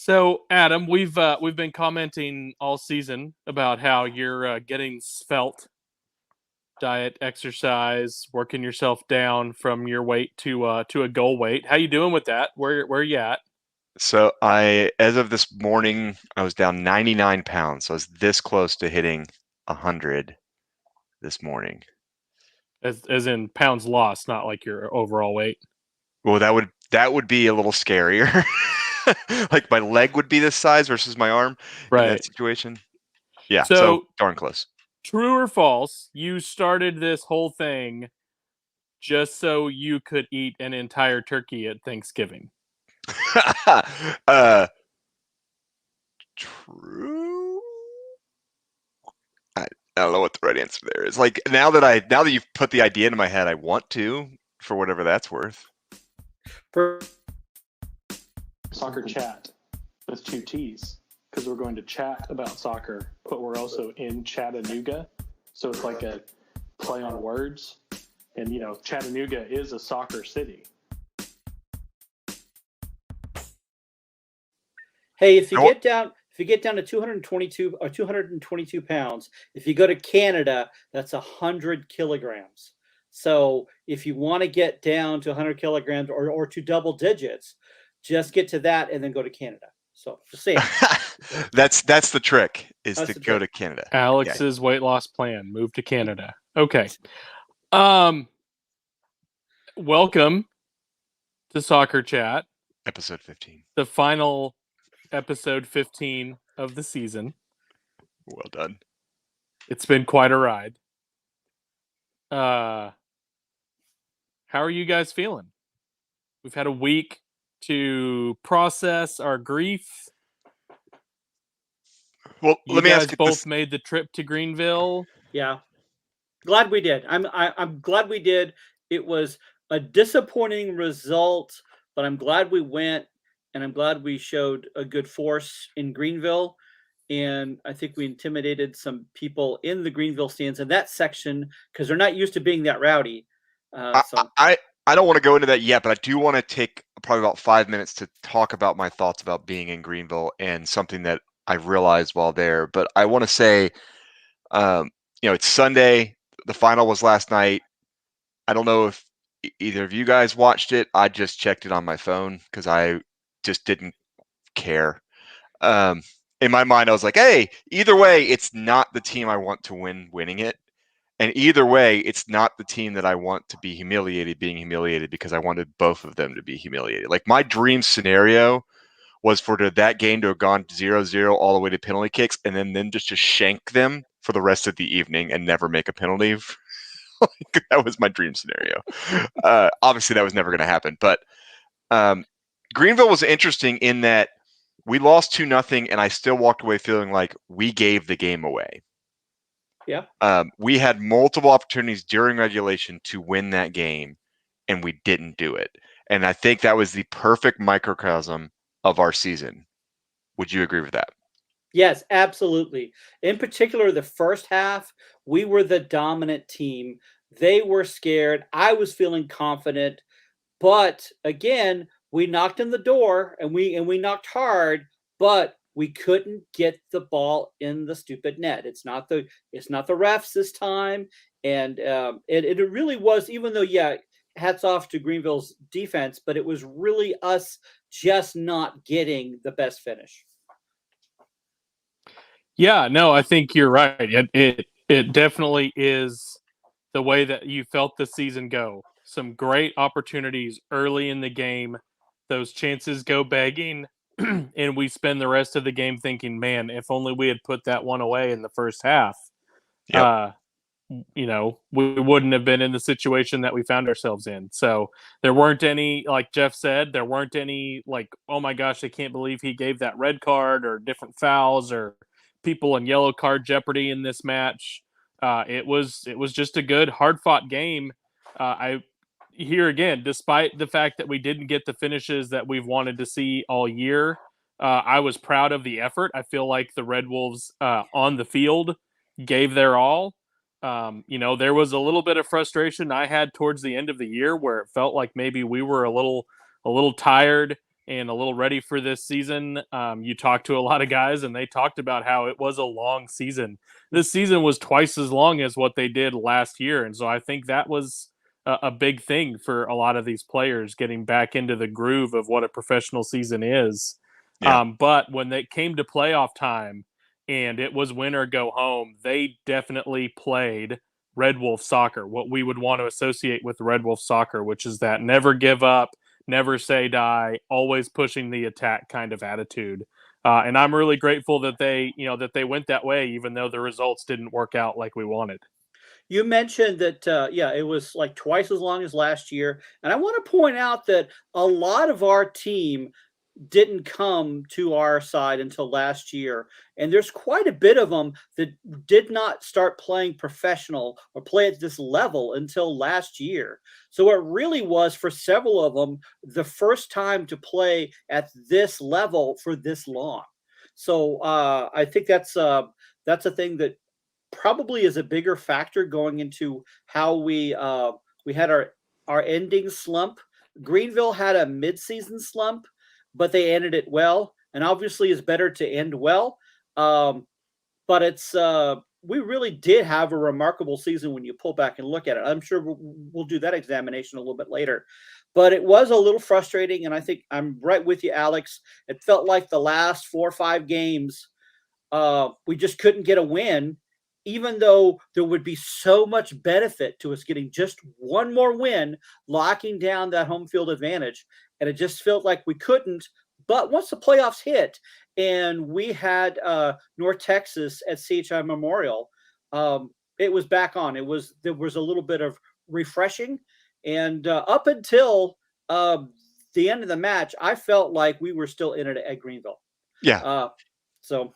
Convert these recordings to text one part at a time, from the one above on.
So, Adam, we've been commenting all season about how you're getting svelte, diet, exercise, working yourself down from your weight to a goal weight. How you doing with that? Where you at? So as of this morning, I was down 99 pounds. So I was this close to hitting 100 this morning. As in pounds lost, not like your overall weight. Well, that would be a little scarier. Like my leg would be this size versus my arm in that Right. situation. Yeah, so So, darn close. true or false? You started this whole thing just so you could eat an entire turkey at Thanksgiving. uh, True. I, I don't know what the right answer there is. Like now that you've put the idea into my head, I want to, for whatever that's worth. For soccer chat with two T's, because we're going to chat about soccer, but we're also in Chattanooga, so it's like a play on words. And Chattanooga is a soccer city. Hey, if you get down to 222 or 222 pounds, if you go to Canada, that's 100 kilograms. So if you want to get down to 100 kilograms or to double digits, just get to that and then go to Canada. So just saying. That's the trick, is That's to the go trick. to Canada. Alex's weight loss plan: move to Canada. Okay. Welcome to Soccer Chat, Episode 15. the final episode 15 of the season. Well done. It's been quite a ride. How are you guys feeling? We've had a week to process our grief. Well, You let me ask guys you both this. made the trip to Greenville. Yeah. Glad we did. I'm glad we did. It was a disappointing result, but I'm glad we went, and I'm glad we showed a good force in Greenville. And I think we intimidated some people in the Greenville stands in that section because they're not used to being that rowdy. I, So I, I don't want to go into that yet, but I do want to take probably about 5 minutes to talk about my thoughts about being in Greenville and something that I realized while there. But I want to say, it's Sunday. The final was last night. I don't know if either of you guys watched it. I just checked it on my phone because I just didn't care. In my mind, I was like, hey, either way, it's not the team I want to win winning it. And either way, it's not the team that I want to be humiliated being humiliated, because I wanted both of them to be humiliated. Like, my dream scenario was for that game to have gone 0-0 all the way to penalty kicks, and then just to shank them for the rest of the evening and never make a penalty. That was my dream scenario. Obviously, that was never going to happen. But Greenville was interesting in that we lost 2-0, and I still walked away feeling like we gave the game away. yeah, We had multiple opportunities during regulation to win that game, and we didn't do it. And I think that was the perfect microcosm of our season. Would you agree with that? yes, absolutely. In particular, the first half, we were the dominant team. They were scared. I was feeling confident. But again, we knocked on the door and we knocked hard, but we couldn't get the ball in the stupid net. It's not the refs this time, and it really was. Even though, yeah, hats off to Greenville's defense, but it was really us just not getting the best finish. Yeah, no, I think you're right. It definitely is the way that you felt the season go. Some great opportunities early in the game. Those chances go begging, and we spend the rest of the game thinking, man, if only we had put that one away in the first half. Yep. Uh, we wouldn't have been in the situation that we found ourselves in. So there weren't any, like Jeff said, there weren't any like, oh my gosh, I can't believe he gave that red card, or different fouls, or people in yellow card jeopardy in this match. It was just a good, hard fought game. I Here again, despite the fact that we didn't get the finishes that we've wanted to see all year, I was proud of the effort. I feel like the Red Wolves on the field gave their all. There was a little bit of frustration I had towards the end of the year where it felt like maybe we were a little tired. and a little ready for this season. You talked to a lot of guys, and they talked about how it was a long season. This season was twice as long as what they did last year, and so I think that was a big thing for a lot of these players getting back into the groove of what a professional season is. Yeah. But when they came to playoff time and it was win or go home, they definitely played Red Wolf soccer, what we would want to associate with Red Wolf soccer, which is that never give up, never say die, always pushing the attack kind of attitude. And I'm really grateful that they went that way, even though the results didn't work out like we wanted. You mentioned that, it was like twice as long as last year. And I want to point out that a lot of our team didn't come to our side until last year. And there's quite a bit of them that did not start playing professional or play at this level until last year. So it really was, for several of them, the first time to play at this level for this long. So I think that's a thing that probably is a bigger factor going into how we had our ending slump. Greenville had a midseason slump, but they ended it well, and obviously it's better to end well. But it's we really did have a remarkable season when you pull back and look at it. I'm sure we'll do that examination a little bit later, but it was a little frustrating, and I think I'm right with you, Alex. It felt like the last 4 or 5 games we just couldn't get a win, even though there would be so much benefit to us getting just one more win, locking down that home field advantage. And it just felt like we couldn't. But once the playoffs hit and we had North Texas at CHI Memorial, it was back on. There was a little bit of refreshing. And up until the end of the match, I felt like we were still in it at Greenville. Yeah. So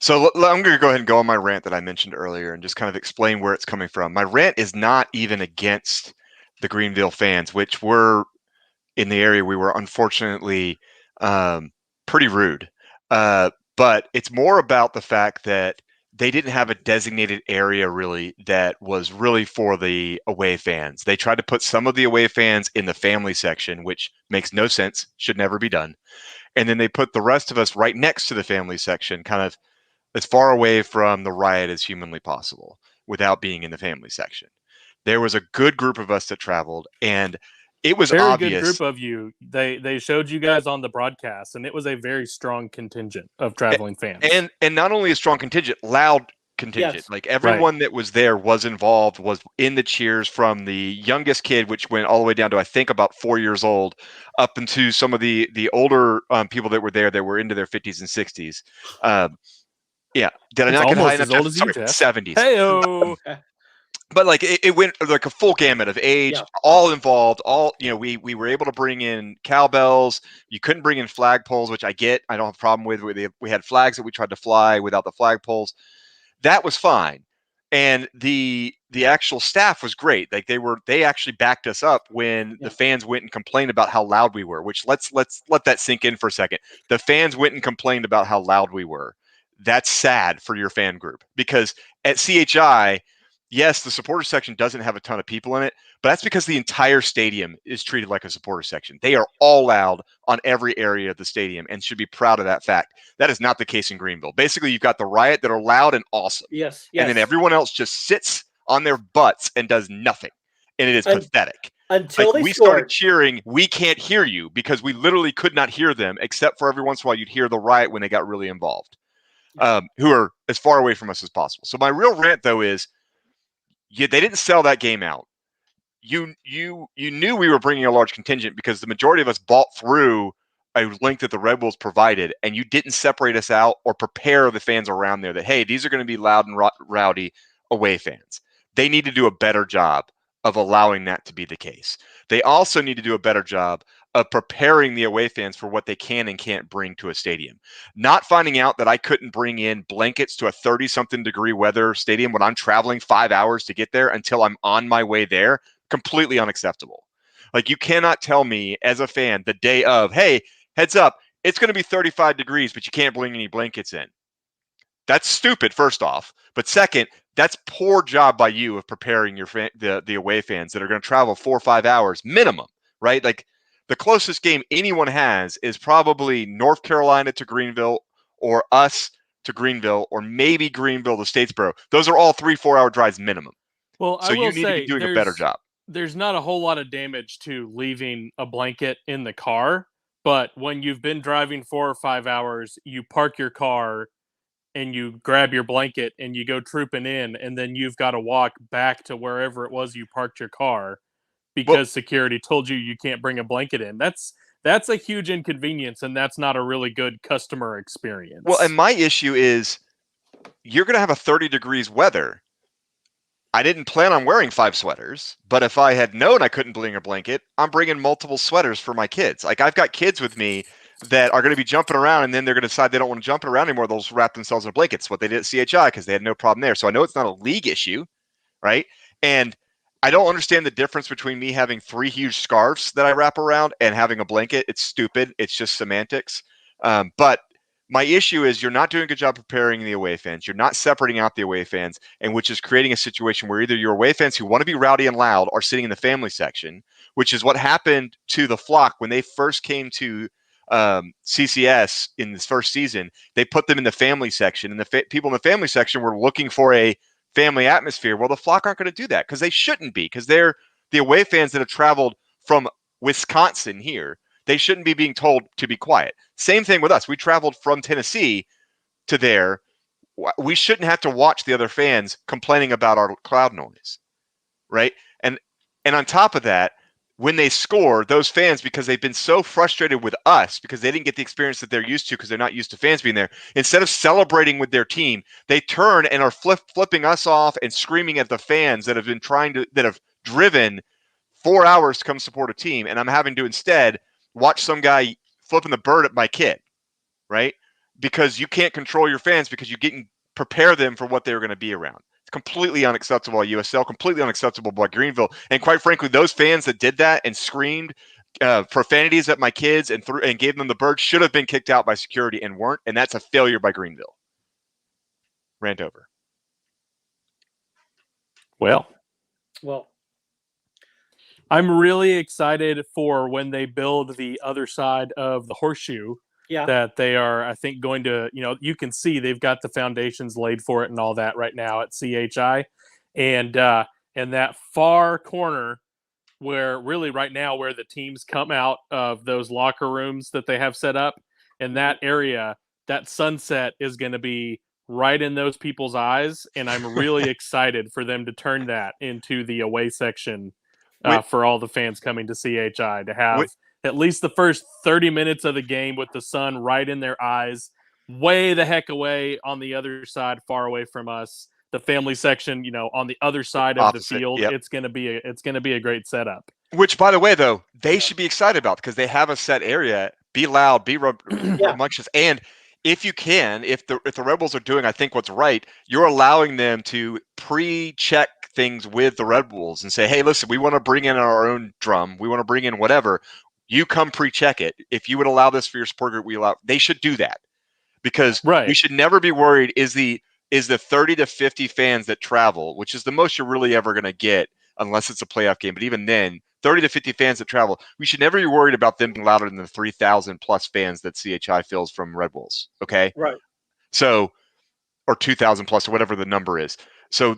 I'm going to go ahead and go on my rant that I mentioned earlier and just kind of explain where it's coming from. My rant is not even against the Greenville fans, which were in the area. We were unfortunately pretty rude. But it's more about the fact that they didn't have a designated area really that was really for the away fans. They tried to put some of the away fans in the family section, which makes no sense, should never be done. And then they put the rest of us right next to the family section, kind of as far away from the riot as humanly possible without being in the family section. There was a good group of us that traveled, and it was very obvious. Good group of you. They showed you guys on the broadcast, and it was a very strong contingent of traveling fans. And not only a strong contingent, loud contingent. Yes. Like everyone that was there was involved, was in the cheers, from the youngest kid, which went all the way down to I think about 4 years old, up into some of the older people that were there that were into their 50s and 60s. Yeah, did I not get high enough? As old as you, Jeff. 70s. Hey-o. But like it went like a full gamut of age, all involved. All we were able to bring in cowbells. You couldn't bring in flagpoles, which I get. I don't have a problem with. We had flags that we tried to fly without the flagpoles. That was fine, and the actual staff was great. Like they actually backed us up when the fans went and complained about how loud we were. Which let's let that sink in for a second. The fans went and complained about how loud we were. That's sad for your fan group, because at CHI. Yes, the supporter section doesn't have a ton of people in it, but that's because the entire stadium is treated like a supporter section. They are all loud on every area of the stadium and should be proud of that fact. That is not the case in Greenville. Basically, you've got the riot that are loud and awesome. Yes. And then everyone else just sits on their butts and does nothing. And it is pathetic. Until we started cheering, we can't hear you, because we literally could not hear them, except for every once in a while you'd hear the riot when they got really involved, who are as far away from us as possible. So my real rant, though, is they didn't sell that game out. You knew we were bringing a large contingent because the majority of us bought through a link that the Red Wolves provided, and you didn't separate us out or prepare the fans around there that, hey, these are going to be loud and rowdy away fans. They need to do a better job of allowing that to be the case. They also need to do a better job of preparing the away fans for what they can and can't bring to a stadium. Not finding out that I couldn't bring in blankets to a 30-something degree weather stadium when I'm traveling 5 hours to get there until I'm on my way there, completely unacceptable. Like, you cannot tell me as a fan the day of, hey, heads up, it's going to be 35 degrees, but you can't bring any blankets in. That's stupid, first off. But second, that's poor job by you of preparing your the away fans that are going to travel 4 or 5 hours minimum, right? Like, The closest game anyone has is probably North Carolina to Greenville, or us to Greenville, or maybe Greenville to Statesboro. Those are all 3-4 hour drives minimum. Well, So I will you need to be say doing a better job. there's not a whole lot of damage to leaving a blanket in the car, but when you've been driving 4 or 5 hours, you park your car and you grab your blanket and you go trooping in, and then you've got to walk back to wherever it was you parked your car because security told you can't bring a blanket in. That's a huge inconvenience, and that's not a really good customer experience. Well, and my issue is you're going to have a 30 degrees weather. I didn't plan on wearing 5 sweaters, but if I had known I couldn't bring a blanket, I'm bringing multiple sweaters for my kids. Like, I've got kids with me that are going to be jumping around, and then they're going to decide they don't want to jump around anymore. They'll just wrap themselves in blankets. What they did at CHI, because they had no problem there. So I know it's not a league issue, right? And I don't understand the difference between me having 3 huge scarves that I wrap around and having a blanket. It's stupid. It's just semantics. But my issue is you're not doing a good job preparing the away fans. You're not separating out the away fans, and which is creating a situation where either your away fans who want to be rowdy and loud are sitting in the family section, which is what happened to the Flock when they first came to CCS in this first season. They put them in the family section, and the people in the family section were looking for a family atmosphere. Well, the Flock aren't going to do that because they shouldn't be, because they're the away fans that have traveled from Wisconsin here. They shouldn't be being told to be quiet. Same thing with us. We traveled from Tennessee to there. We shouldn't have to watch the other fans complaining about our crowd noise, right? And on top of that, when they score, those fans, because they've been so frustrated with us because they didn't get the experience that they're used to because they're not used to fans being there, instead of celebrating with their team, they turn and are flipping us off and screaming at the fans that have driven 4 hours to come support a team, and I'm having to instead watch some guy flipping the bird at my kid, right? Because you can't control your fans because you didn't prepare them for what they were going to be around. It's completely unacceptable at USL, completely unacceptable by Greenville. And quite frankly, those fans that did that and screamed profanities at my kids and gave them the bird should have been kicked out by security and weren't. And that's a failure by Greenville. Rant over. Well, I'm really excited for when they build the other side of the horseshoe. Yeah. That they are, I think, going to, you can see they've got the foundations laid for it and all that right now at CHI. And that far corner where really right now where the teams come out of those locker rooms that they have set up, in that area, that sunset is going to be right in those people's eyes. And I'm really excited for them to turn that into the away section for all the fans coming to CHI, to have at least the first 30 minutes of the game with the sun right in their eyes, way the heck away on the other side, far away from us. The family section, on the other side of the field. Yep. It's going to be a great setup. Which, by the way, though, they should be excited about because they have a set area. Be loud, be rambunctious, and if you can, if the Red Bulls are doing, I think, what's right, you're allowing them to pre-check things with the Red Bulls and say, hey, listen, we want to bring in our own drum. We want to bring in whatever. You come pre-check it. If you would allow this for your support group, they should do that, because we should never be worried. Is the 30 to 50 fans that travel, which is the most you're really ever going to get unless it's a playoff game. But even then, 30 to 50 fans that travel, we should never be worried about them being louder than the 3,000 plus fans that CHI fills from Red Bulls. Okay. Right. So, or 2,000 plus or whatever the number is. So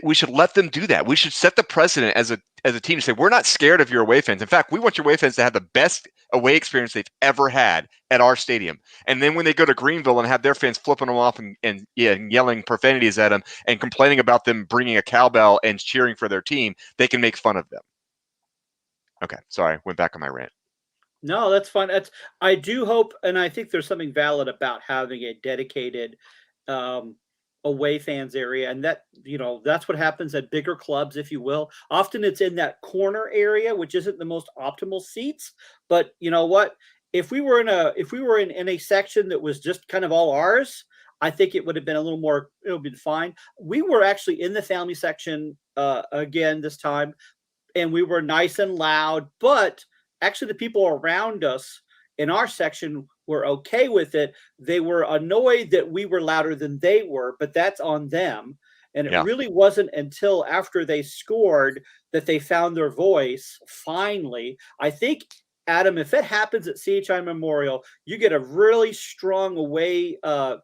we should let them do that. We should set the precedent as a team to say, we're not scared of your away fans. In fact, we want your away fans to have the best away experience they've ever had at our stadium. And then when they go to Greenville and have their fans flipping them off and yelling profanities at them and complaining about them bringing a cowbell and cheering for their team, they can make fun of them. Okay, sorry, went back on my rant. No, that's fine. I do hope, and I think there's something valid about having a dedicated away fans area, and that that's what happens at bigger clubs, if you will. Often it's in that corner area, which isn't the most optimal seats. But you know what? If we were in a section that was just kind of all ours, I think it would have been a little more. It would have been fine. We were actually in the family section again this time, and we were nice and loud. But actually, the people around us in our section were okay with it. They were annoyed that we were louder than they were, but that's on them. And it really wasn't until after they scored that they found their voice. Finally, I think Adam, if it happens at CHI Memorial, you get a really strong away a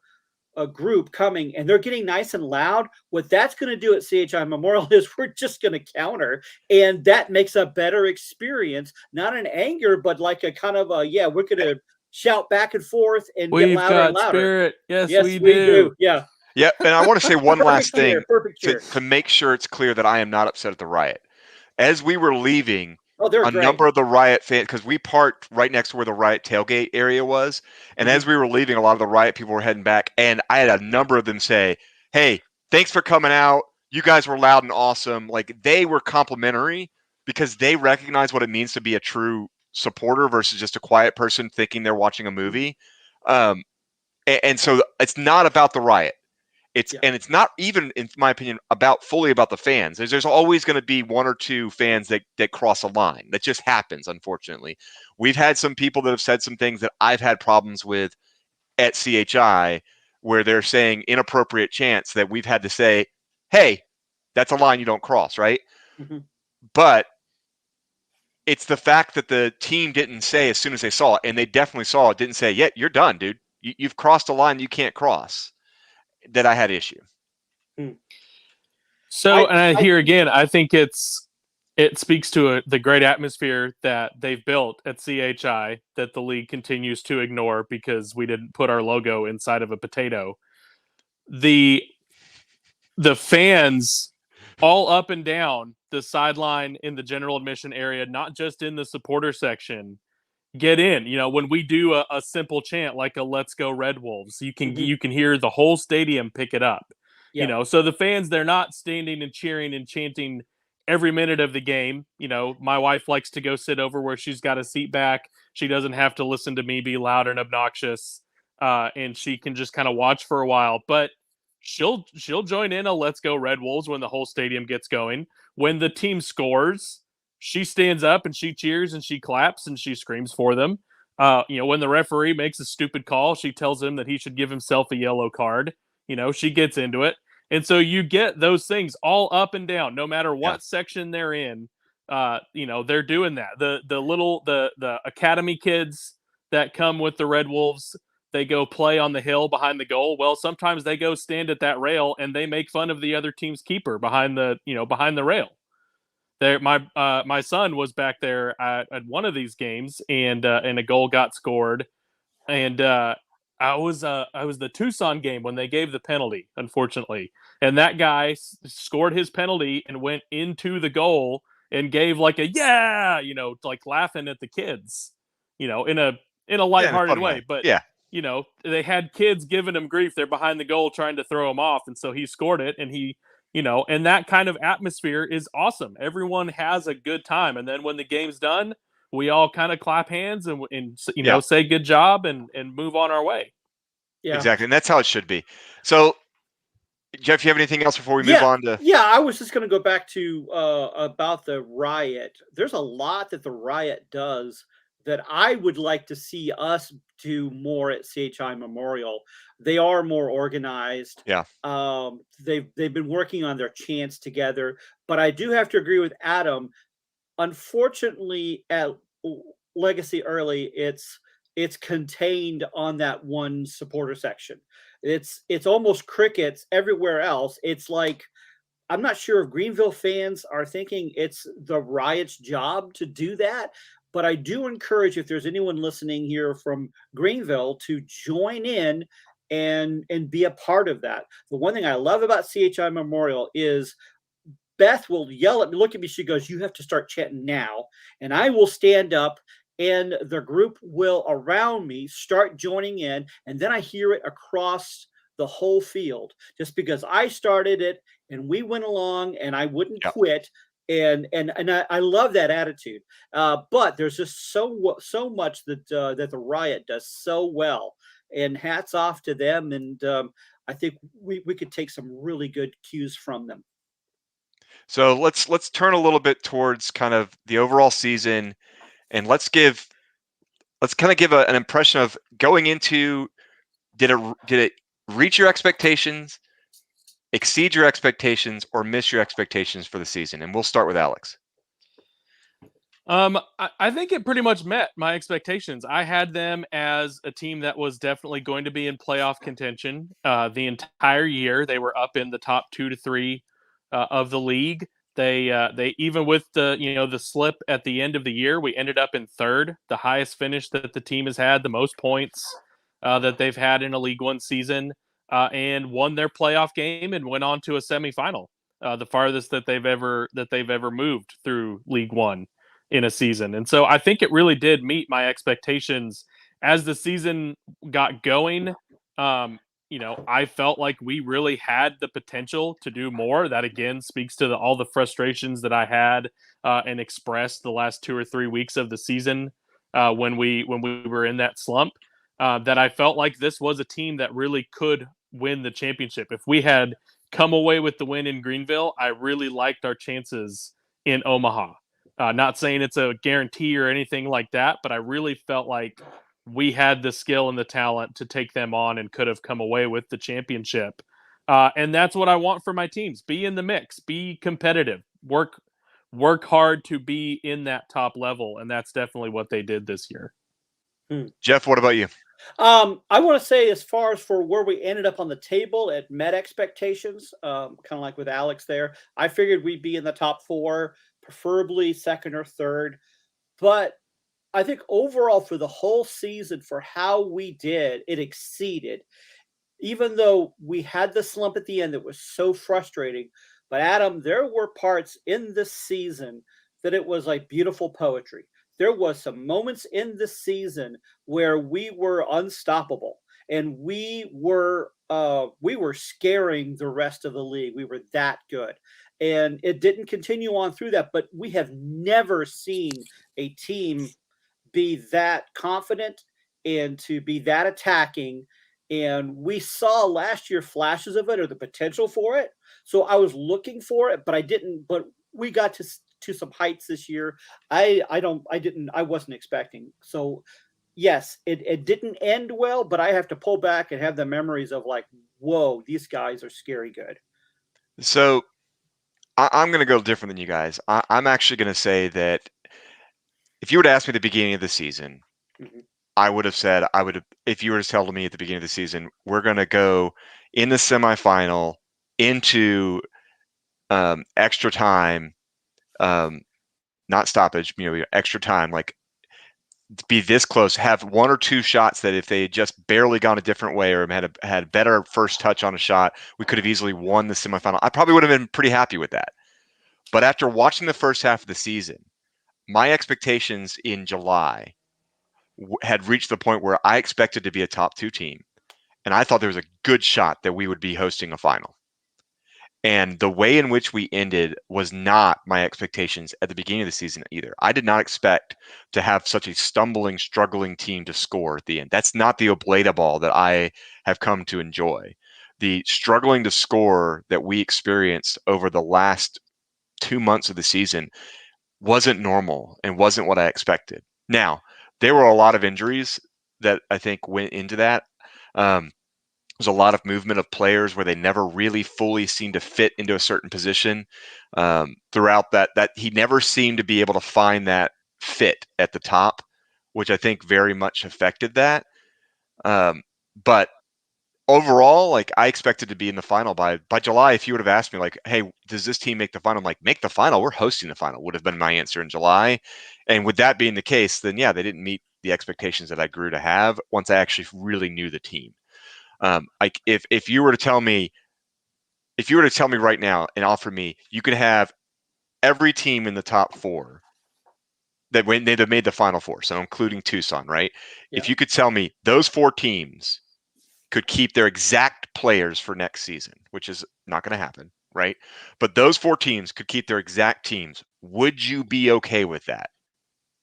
group coming and they're getting nice and loud. What that's going to do at CHI Memorial is we're just going to counter, and that makes a better experience, not an anger, but like a kind of a, we're going to shout back and forth and get louder and louder. Spirit. Yes, we do. do. Yeah. Yeah. And I want to say one last thing cheer. to make sure it's clear that I am not upset at the riot. As we were leaving, a number of the riot fans, because we parked right next to where the riot tailgate area was. And as we were leaving, a lot of the riot people were heading back. And I had a number of them say, hey, thanks for coming out. You guys were loud and awesome. Like, they were complimentary because they recognize what it means to be a true supporter versus just a quiet person thinking they're watching a movie. And so it's not about the riot. And it's not even, in my opinion, fully about the fans. There's always going to be one or two fans that cross a line. That just happens, unfortunately. We've had some people that have said some things that I've had problems with at CHI, where they're saying inappropriate chants that we've had to say, hey, that's a line you don't cross, right? Mm-hmm. But it's the fact that the team didn't say as soon as they saw it, and they definitely saw it, didn't say, yeah, you're done, dude. You've crossed a line you can't cross. That I had issue. So, I think it speaks to the great atmosphere that they've built at CHI that the league continues to ignore because we didn't put our logo inside of a potato. The fans all up and down the sideline in the general admission area, not just in the supporter section, get in. When we do a simple chant like a "Let's Go Red Wolves," you can hear the whole stadium pick it up. So the fans, they're not standing and cheering and chanting every minute of the game. My wife likes to go sit over where she's got a seat back. She doesn't have to listen to me be loud and obnoxious, and she can just kind of watch for a while. But she'll join in a "Let's Go Red Wolves" when the whole stadium gets going. When the team scores, she stands up and she cheers and she claps and she screams for them. When the referee makes a stupid call, she tells him that he should give himself a yellow card. She gets into it. And so you get those things all up and down, no matter what section they're in. They're doing that. The academy kids that come with the Red Wolves, they go play on the hill behind the goal. Well, sometimes they go stand at that rail and they make fun of the other team's keeper behind the rail. My son was back there at one of these games, and a goal got scored, and I was the Tucson game when they gave the penalty, unfortunately, and that guy scored his penalty and went into the goal and gave like a like laughing at the kids, in a lighthearted way, but they had kids giving him grief. They're behind the goal trying to throw him off, and so he scored it, and he. And that kind of atmosphere is awesome. Everyone has a good time. And then when the game's done, we all kind of clap hands and say good job and move on our way. Yeah, exactly. And that's how it should be. So, Jeff, you have anything else before we move on to? Yeah, I was just going to go back to about the riot. There's a lot that the riot does that I would like to see us do more at CHI Memorial. They are more organized. Yeah. They've been working on their chants together, but I do have to agree with Adam. Unfortunately, at Legacy Early, it's contained on that one supporter section. It's almost crickets everywhere else. It's like, I'm not sure if Greenville fans are thinking it's the riot's job to do that. But I do encourage, if there's anyone listening here from Greenville, to join in and be a part of that. The one thing I love about CHI Memorial is Beth will yell at me, look at me, she goes, you have to start chanting now. And I will stand up and the group will around me start joining in. And then I hear it across the whole field, just because I started it and we went along and I wouldn't quit. And I love that attitude, but there's just so much that the riot does so well, and hats off to them. And I think we could take some really good cues from them. So let's turn a little bit towards kind of the overall season, and let's kind of give an impression of going into. Did it reach your expectations? Exceed your expectations or miss your expectations for the season? And we'll start with Alex. I think it pretty much met my expectations. I had them as a team that was definitely going to be in playoff contention the entire year. They were up in the top 2 to 3 of the league. They even with the slip at the end of the year, we ended up in third, the highest finish that the team has had, the most points that they've had in a League One season, and won their playoff game and went on to a semifinal, the farthest that they've ever moved through League One in a season. And so I think it really did meet my expectations as the season got going. I felt like we really had the potential to do more. That again speaks to all the frustrations that I had and expressed the last 2 or 3 weeks of the season when we were in that slump. That I felt like this was a team that really could win the championship. If we had come away with the win in Greenville, I really liked our chances in Omaha. Not saying it's a guarantee or anything like that, but I really felt like we had the skill and the talent to take them on and could have come away with the championship. And that's what I want for my teams. Be in the mix, be competitive, work hard to be in that top level. And that's definitely what they did this year. Jeff, what about you? I want to say, as far as for where we ended up on the table, it met expectations, kind of like with Alex there. I figured we'd be in the top 4, preferably second or third. But I think overall for the whole season, for how we did, it exceeded. Even though we had the slump at the end that was so frustrating. But Adam, there were parts in this season that it was like beautiful poetry. There was some moments in the season where we were unstoppable, and we were scaring the rest of the league. We were that good. And it didn't continue on through that, but we have never seen a team be that confident and to be that attacking. And we saw last year flashes of it, or the potential for it. So I was looking for it, but I didn't. But we got to some heights this year. I wasn't expecting. So yes, it didn't end well, but I have to pull back and have the memories of like, whoa, these guys are scary good. So I'm going to go different than you guys. I'm actually going to say that if you were to ask me at the beginning of the season, I would have said, if you were to tell me at the beginning of the season, we're going to go in the semifinal into extra time, not stoppage, extra time, like be this close, have 1 or 2 shots that if they had just barely gone a different way or had a better first touch on a shot, we could have easily won the semifinal. I probably would have been pretty happy with that. But after watching the first half of the season, my expectations in July had reached the point where I expected to be a top 2 team. And I thought there was a good shot that we would be hosting a final. And the way in which we ended was not my expectations at the beginning of the season either. I did not expect to have such a struggling team to score at the end. That's not the Obleda ball that I have come to enjoy. The struggling to score that we experienced over the last 2 months of the season wasn't normal and wasn't what I expected. Now, there were a lot of injuries that I think went into that. There's a lot of movement of players where they never really fully seemed to fit into a certain position throughout that he never seemed to be able to find that fit at the top, which I think very much affected that. But overall, like, I expected to be in the final by July. If you would have asked me, like, hey, does this team make the final? I'm like, make the final. We're hosting the final, would have been my answer in July. And with that being the case, then yeah, they didn't meet the expectations that I grew to have once I actually really knew the team. Like if you were to tell me right now and offer me, you could have every team in the top 4 that when they'd have made the Final Four, so including Tucson, right? Yeah. If you could tell me those 4 teams could keep their exact players for next season, which is not going to happen, right? But those 4 teams could keep their exact teams. Would you be okay with that?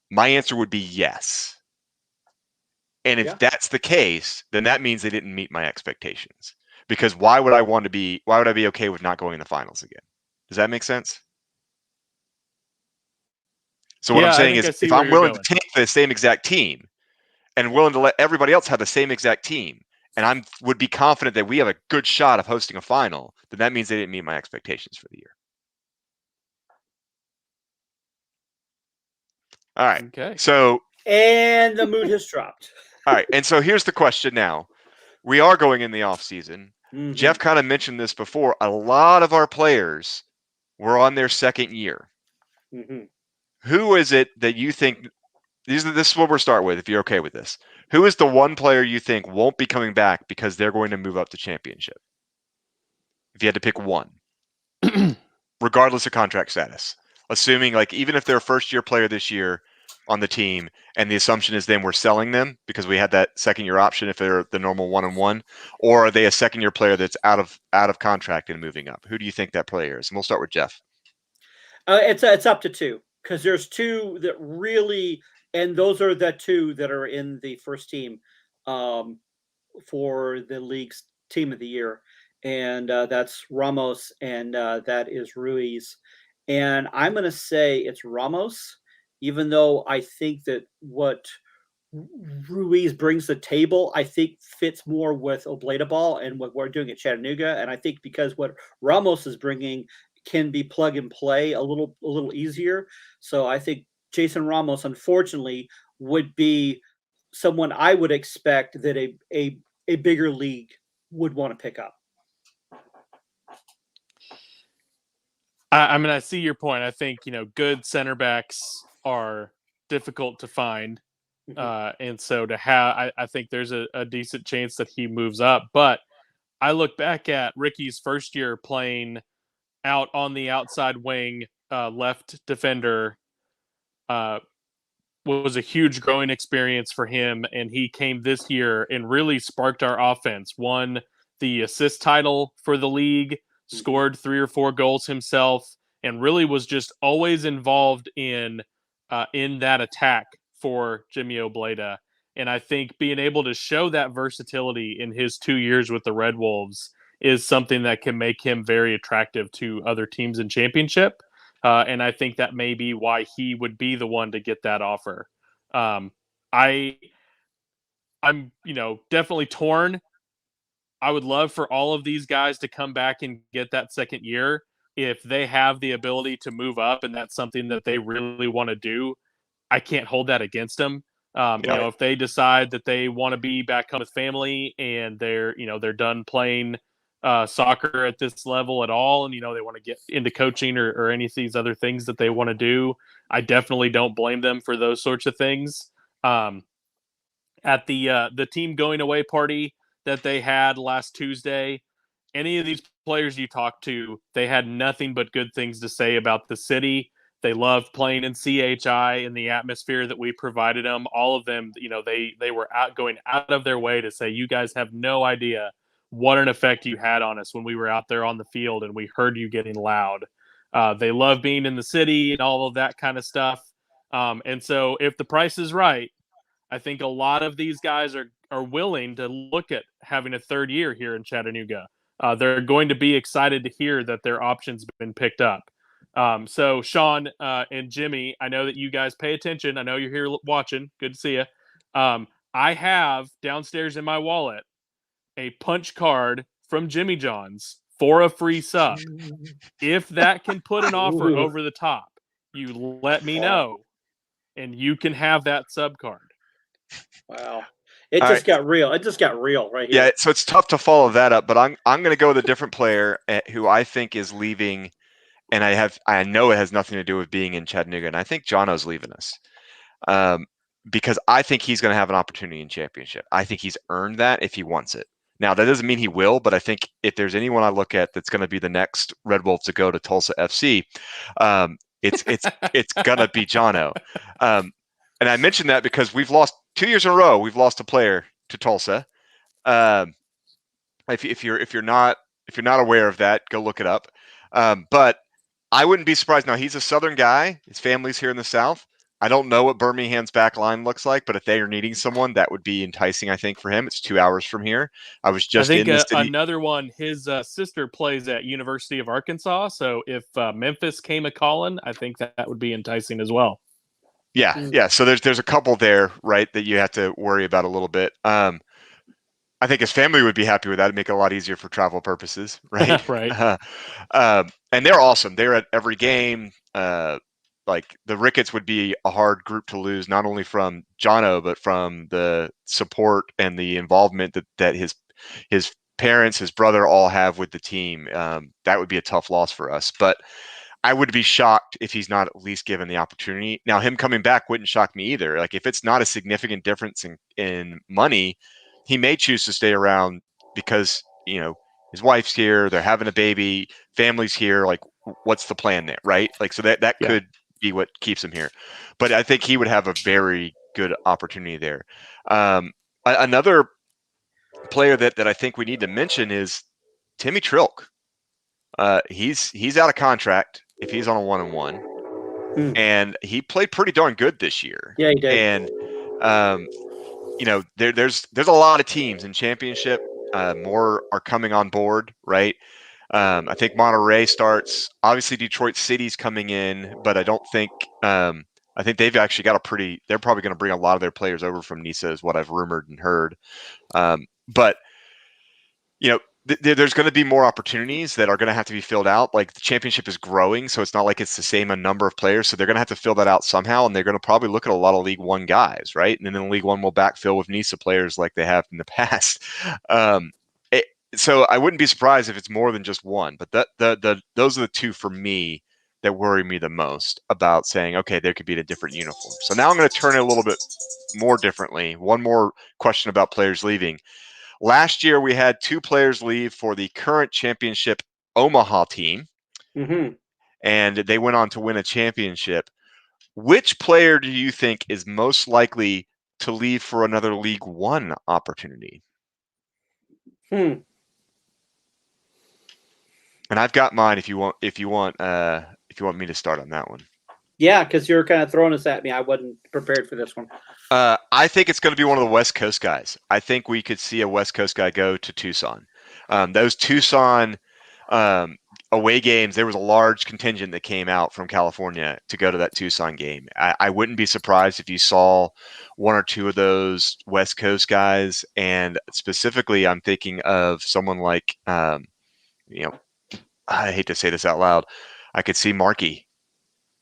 My answer would be yes. And if that's the case, then that means they didn't meet my expectations. Because why would I be okay with not going in the finals again? Does that make sense? So what I'm saying is, if I'm willing to take the same exact team and willing to let everybody else have the same exact team, and I would be confident that we have a good shot of hosting a final, then that means they didn't meet my expectations for the year. All right. Okay. So, And the mood has dropped. all right. And so here's the question now. We are going in the off season. Mhm. Jeff kind of mentioned this before. A lot of our players were on their second year. Mhm. Who is it that you think this is what we're starting with, if you're okay with this? Who is the one player you think won't be coming back because they're going to move up to championship? If you had to pick one, regardless of contract status, assuming like even if they're a first year player this year on the team, and the assumption is then we're selling them because we had that second year option if they're the normal 1-on-1, or are they a second year player that's out of contract and moving up? Who do you think that player is? And we'll start with Jeff. It's up to two, because there's two that really, and those are the two that are in the first team for the league's team of the year, and that's Ramos and that is Ruiz. And I'm going to say it's Ramos, even though I think that what Ruiz brings to the table, I think fits more with Oblada and what we're doing at Chattanooga. And I think because what Ramos is bringing can be plug and play a little easier. So I think Jason Ramos, unfortunately, would be someone I would expect that a bigger league would want to pick up. I mean, I see your point. I think, good center backs are difficult to find. And so to have, I think there's a decent chance that he moves up. But I look back at Ricky's first year playing out on the outside wing, left defender, was a huge growing experience for him. And he came this year and really sparked our offense, won the assist title for the league, scored 3 or 4 goals himself, and really was just always involved in that attack for Jimmy Oblada. And I think being able to show that versatility in his 2 years with the Red Wolves is something that can make him very attractive to other teams in championship. And I think that may be why he would be the one to get that offer. I'm definitely torn. I would love for all of these guys to come back and get that second year if they have the ability to move up, and that's something that they really want to do. I can't hold that against them. If they decide that they want to be back home with family and they're done playing soccer at this level at all, and they want to get into coaching or any of these other things that they want to do, I definitely don't blame them for those sorts of things. At the team going away party that they had last Tuesday, any of these players you talked to, they had nothing but good things to say about the city. They loved playing in CHI and the atmosphere that we provided them. All of them, they were going out of their way to say, you guys have no idea what an effect you had on us when we were out there on the field and we heard you getting loud. They love being in the city and all of that kind of stuff. And so if the price is right, I think a lot of these guys are willing to look at having a third year here in Chattanooga. They're going to be excited to hear that their option's been picked up. So Sean and Jimmy, I know that you guys pay attention. I know you're here watching. Good to see you. I have downstairs in my wallet a punch card from Jimmy John's for a free sub. If that can put an offer over the top, you let me know, and you can have that sub card. Wow. It just got real. It just got real right here. Yeah, so it's tough to follow that up, but I'm going to go with a different player who I think is leaving, and I know it has nothing to do with being in Chattanooga, and I think Jono's leaving us because I think he's going to have an opportunity in championship. I think he's earned that if he wants it. Now, that doesn't mean he will, but I think if there's anyone I look at that's going to be the next Red Wolf to go to Tulsa FC, it's going to be Jono. And I mentioned that because we've lost 2 years in a row. We've lost a player to Tulsa. If you're not aware of that, go look it up. But I wouldn't be surprised. Now, he's a Southern guy. His family's here in the South. I don't know what Birmingham's back line looks like, but if they are needing someone, that would be enticing, I think, for him. It's 2 hours from here. I was just in the city. Another one, his sister plays at University of Arkansas. So if Memphis came a-calling, I think that would be enticing as well. Yeah. So there's a couple there, right, that you have to worry about a little bit. I think his family would be happy with that. It'd make it a lot easier for travel purposes, right? Right. And they're awesome. They're at every game. like the Ricketts would be a hard group to lose, not only from Jono, but from the support and the involvement that his parents, his brother all have with the team. That would be a tough loss for us. But I would be shocked if he's not at least given the opportunity. Now, him coming back wouldn't shock me either. Like if it's not a significant difference in money, he may choose to stay around because, you know, his wife's here, they're having a baby, family's here. Like, what's the plan there, right? Like, so that Yeah. could be what keeps him here. But I think he would have a very good opportunity there. Another player that I think we need to mention is Timmy Trilk. He's out of contract if he's on a 1-on-1, and he played pretty darn good this year. Yeah, he did. And you know, there's a lot of teams in championship. More are coming on board, right? I think Monterey starts. Obviously, Detroit City's coming in, but I don't think. I think they've actually got a pretty. They're probably going to bring a lot of their players over from NISA, is what I've rumored and heard. But you know, there's going to be more opportunities that are going to have to be filled out. Like the championship is growing, so it's not like it's the same number of players. So they're going to have to fill that out somehow, and they're going to probably look at a lot of League One guys, right? And then League One will backfill with NISA players like they have in the past. So I wouldn't be surprised if it's more than just one. But those are the two for me that worry me the most about saying, okay, there could be a different uniform. So now I'm going to turn it a little bit more differently. One more question about players leaving. Last year, we had 2 players leave for the current championship Omaha team, and they went on to win a championship. Which player do you think is most likely to leave for another League One opportunity? And I've got mine. If you want me to start on that one. Yeah, because you're kind of throwing us at me. I wasn't prepared for this one. I think it's going to be one of the West Coast guys. I think we could see a West Coast guy go to Tucson. Those Tucson away games, there was a large contingent that came out from California to go to that Tucson game. I wouldn't be surprised if you saw 1 or 2 of those West Coast guys. And specifically, I'm thinking of someone like, you know, I hate to say this out loud, I could see Markey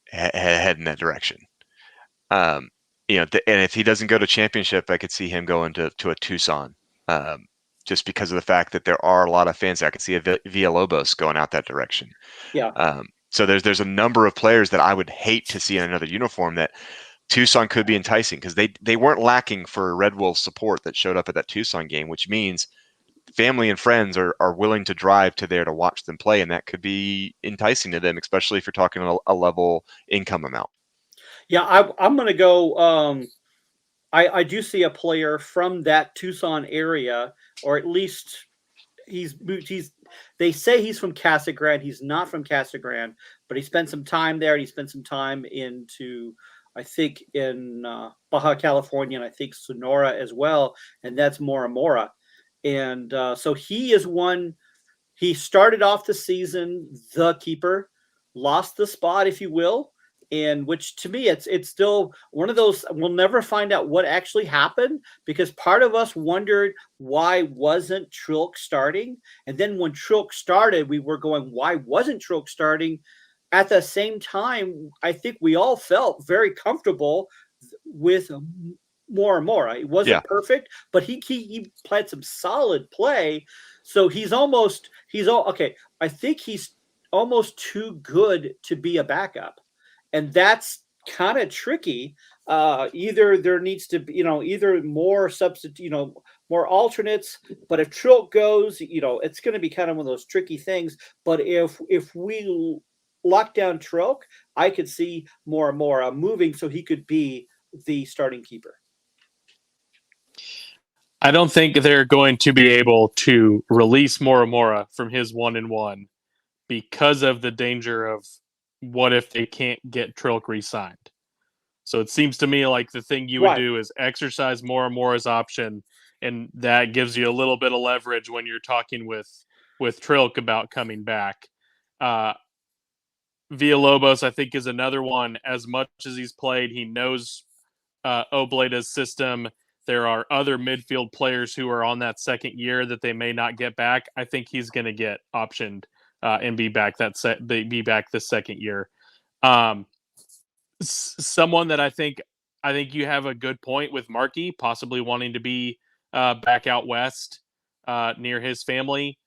head in that direction. You know, and if he doesn't go to championship, I could see him going to a Tucson, just because of the fact that there are a lot of fans there. I could see a Villalobos going out that direction. Yeah. So there's a number of players that I would hate to see in another uniform that Tucson could be enticing, because they weren't lacking for Red Wolves support that showed up at that Tucson game, which means family and friends are willing to drive to there to watch them play, and that could be enticing to them, especially if you're talking a level income amount. Yeah, I'm going to go. I do see a player from that Tucson area, or at least he's. They say he's from Casa Grande. He's not from Casa Grande, but he spent some time there. And he spent some time I think in Baja California, and I think Sonora as well. And that's Mora Mora. And so he is one. He started off the season the keeper, lost the spot, if you will. And which to me, it's still one of those, we'll never find out what actually happened, because part of us wondered why wasn't Trilk starting? And then when Trilk started, we were going, why wasn't Trilk starting? At the same time, I think we all felt very comfortable with Mora Mora. It wasn't perfect, but he played some solid play. So okay. I think he's almost too good to be a backup. And that's kind of tricky. Either there needs to be, either more more alternates. But if Trilk goes, it's going to be kind of one of those tricky things. But if we lock down Trilk, I could see Mora Mora moving so he could be the starting keeper. I don't think they're going to be able to release Mora Mora from his 1-1 because of the danger of what if they can't get Trilk re-signed. So it seems to me like the thing you would do is exercise Mora Mora's option, and that gives you a little bit of leverage when you're talking with Trilk about coming back. Villalobos, I think, is another one. As much as he's played, he knows Obleda's system. There are other midfield players who are on that second year that they may not get back. I think he's going to get optioned and be back this second year. someone that I think you have a good point with Markey possibly wanting to be back out west near his family.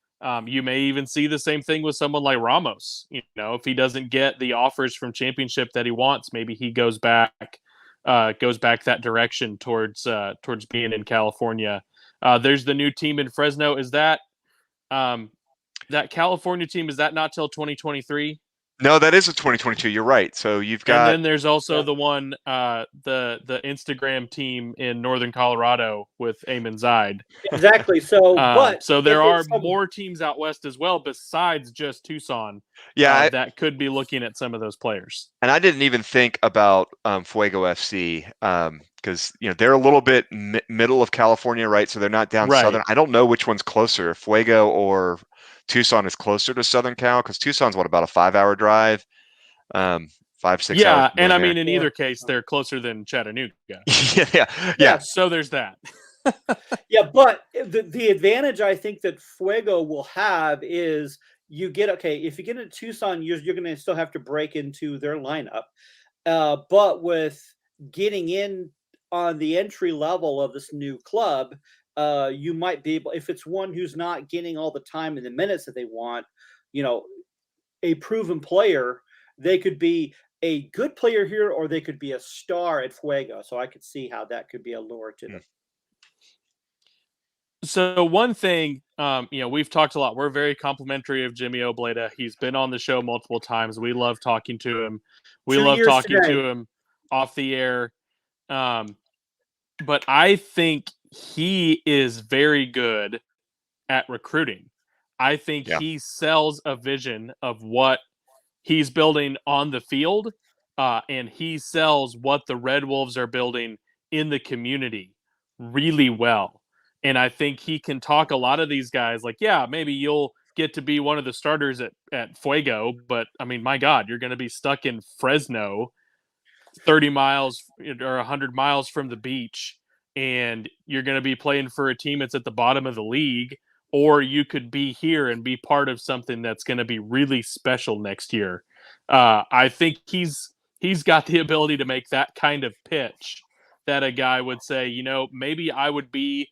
You may even see the same thing with someone like Ramos. You know, if he doesn't get the offers from championship that he wants, maybe he goes back that direction towards being in California. There's the new team in Fresno. Is that that California team? Is that not till 2023? No, that is a 2022. You're right. So you've got. And then there's also the one, the Instagram team in Northern Colorado with Eamon Zaid. Exactly. So, so there are more teams out west as well besides just Tucson. Yeah, that could be looking at some of those players. And I didn't even think about Fuego FC because they're a little bit middle of California, right? So they're not down southern. I don't know which one's closer, Fuego or Tucson is closer to Southern Cal, because Tucson's about a 5-hour drive, 5-6 hours. Yeah, and I mean in either case they're closer than Chattanooga. yeah. So there's that. Yeah, but the advantage I think that Fuego will have is if you get into Tucson, you're going to still have to break into their lineup, but with getting in on the entry level of this new club, you might be able, if it's one who's not getting all the time and the minutes that they want, a proven player, they could be a good player here, or they could be a star at Fuego. So I could see how that could be a lure to them. So one thing, we've talked a lot. We're very complimentary of Jimmy Obleda. He's been on the show multiple times. We love talking to him. We love talking to him off the air. But I think he is very good at recruiting. I think he sells a vision of what he's building on the field, and he sells what the Red Wolves are building in the community really well. And I think he can talk a lot of these guys like, yeah, maybe you'll get to be one of the starters at Fuego, but I mean, my God, you're going to be stuck in Fresno 30 miles or 100 miles from the beach, and you're going to be playing for a team that's at the bottom of the league, or you could be here and be part of something that's going to be really special next year. I think he's got the ability to make that kind of pitch that a guy would say, maybe I would be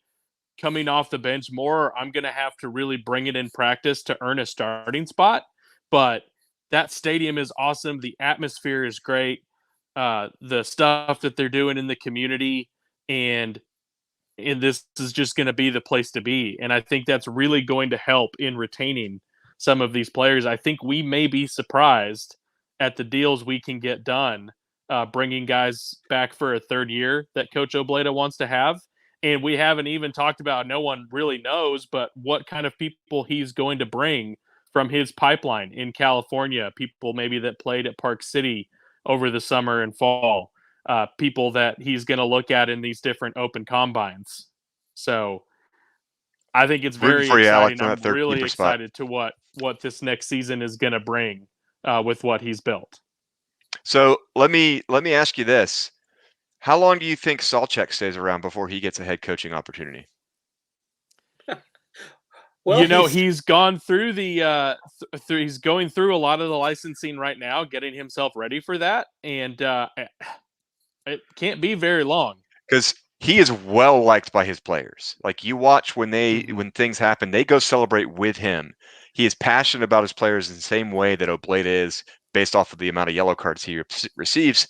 coming off the bench more. I'm going to have to really bring it in practice to earn a starting spot. But that stadium is awesome. The atmosphere is great. The stuff that they're doing in the community, and this is just going to be the place to be. And I think that's really going to help in retaining some of these players. I think we may be surprised at the deals we can get done, bringing guys back for a third year that Coach Obleda wants to have. And we haven't even talked about, no one really knows, but what kind of people he's going to bring from his pipeline in California, people maybe that played at Park City over the summer and fall, people that he's going to look at in these different open combines. So I think it's very exciting. I'm really excited to what this next season is going to bring with what he's built. So let me ask you this. How long do you think Salchek stays around before he gets a head coaching opportunity? Well, he's gone through he's going through a lot of the licensing right now, getting himself ready for that. And it can't be very long. Because he is well liked by his players. Like, you watch when things happen, they go celebrate with him. He is passionate about his players in the same way that Obleda is, based off of the amount of yellow cards he receives.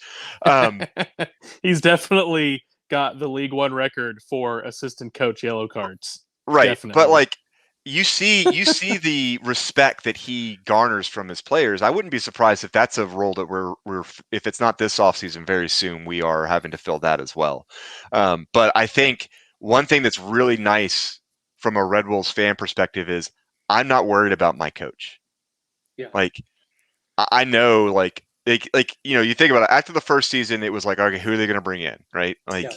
He's definitely got the League One record for assistant coach yellow cards. Right. Definitely. But like, you see the respect that he garners from his players. I wouldn't be surprised if that's a role that we're if it's not this offseason, very soon we are having to fill that as well. But I think one thing that's really nice from a Red Wolves fan perspective is I'm not worried about my coach. Yeah. Like, I know, like you think about it. After the first season, it was like, okay, who are they going to bring in, right? Like,